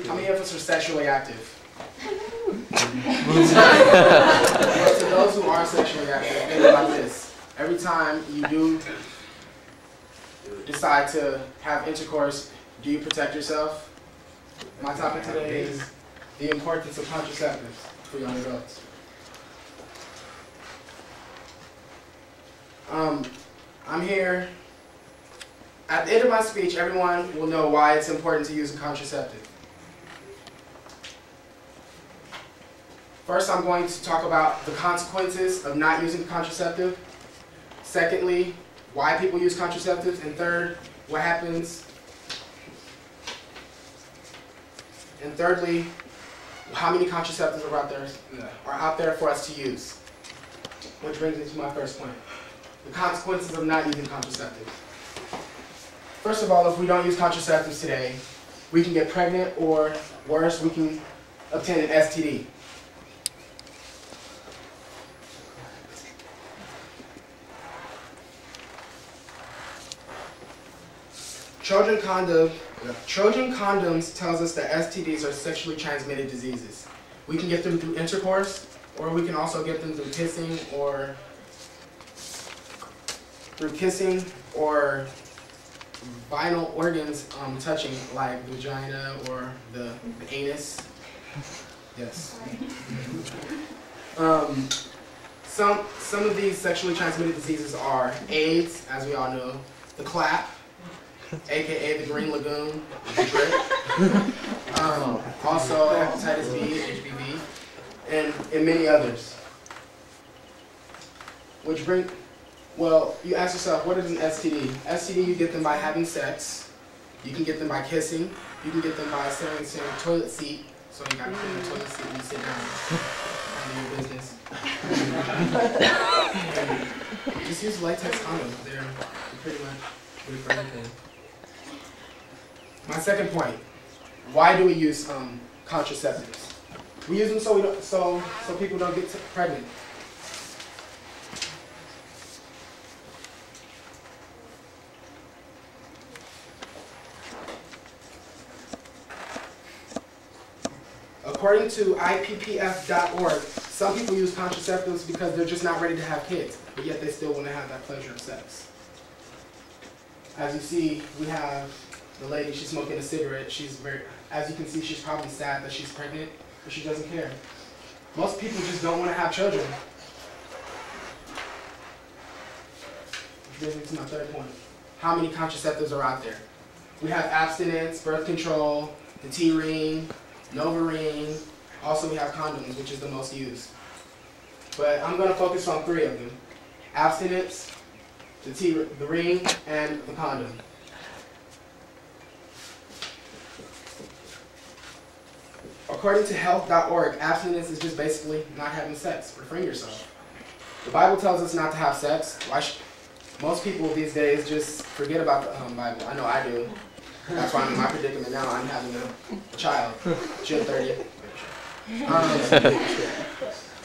How many of us are sexually active? To those who are sexually active, think about this. Every time you do decide to have intercourse, do you protect yourself? My topic today is the importance of contraceptives for young adults. I'm here. At the end of my speech, everyone will know why it's important to use a contraceptive. First, I'm going to talk about the consequences of not using a contraceptive. Secondly, why people use contraceptives. And third, what happens. And thirdly, how many contraceptives are out there for us to use. Which brings me to my first point. The consequences of not using contraceptives. First of all, if we don't use contraceptives today, we can get pregnant, or worse, we can obtain an STD. Trojan condoms tells us that STDs are sexually transmitted diseases. We can get them through intercourse, or we can also get them through kissing or vital organs touching, like vagina or the anus. Yes. Some of these sexually transmitted diseases are AIDS, as we all know, the clap, aka the Green Lagoon, the drip. Also hepatitis B, HPV, and many others. Well, you ask yourself, what is an STD? STD, you get them by having sex. You can get them by kissing. You can get them by sitting in a toilet seat. So you got to put in a toilet seat when you sit down and do your business. And just use latex condoms. They're pretty much good for anything. My second point, why do we use contraceptives? We use them so people don't get pregnant. According to IPPF.org, some people use contraceptives because they're just not ready to have kids, but yet they still want to have that pleasure of sex. As you see, we have the lady, she's smoking a cigarette. As you can see, she's probably sad that she's pregnant, but she doesn't care. Most people just don't want to have children. Which brings me to my third point. How many contraceptives are out there? We have abstinence, birth control, the T-ring, Nova ring. Also, we have condoms, which is the most used. But I'm going to focus on three of them: abstinence, the ring, and the condom. According to health.org, abstinence is just basically not having sex. Refrain yourself. The Bible tells us not to have sex. Most people these days just forget about the Bible. I know I do. That's why I'm in my predicament now. I'm having a child, June 30th.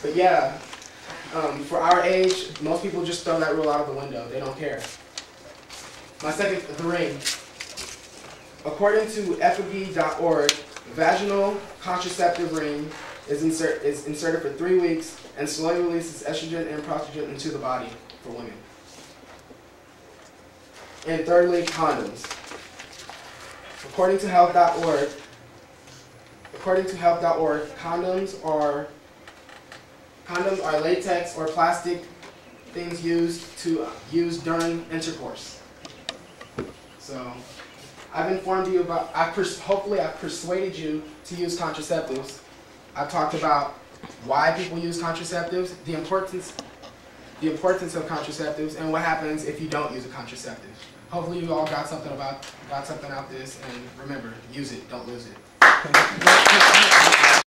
But yeah, for our age, most people just throw that rule out of the window. They don't care. My second, the ring. According to effigy.org, vaginal contraceptive ring is inserted for 3 weeks and slowly releases estrogen and progesterone into the body for women. And thirdly, condoms. According to health.org, condoms are latex or plastic things used during intercourse. So I've informed you about, hopefully I've persuaded you to use contraceptives. I've talked about why people use contraceptives, the importance of contraceptives, and what happens if you don't use a contraceptive. Hopefully you all got something out this, and remember, use it, don't lose it.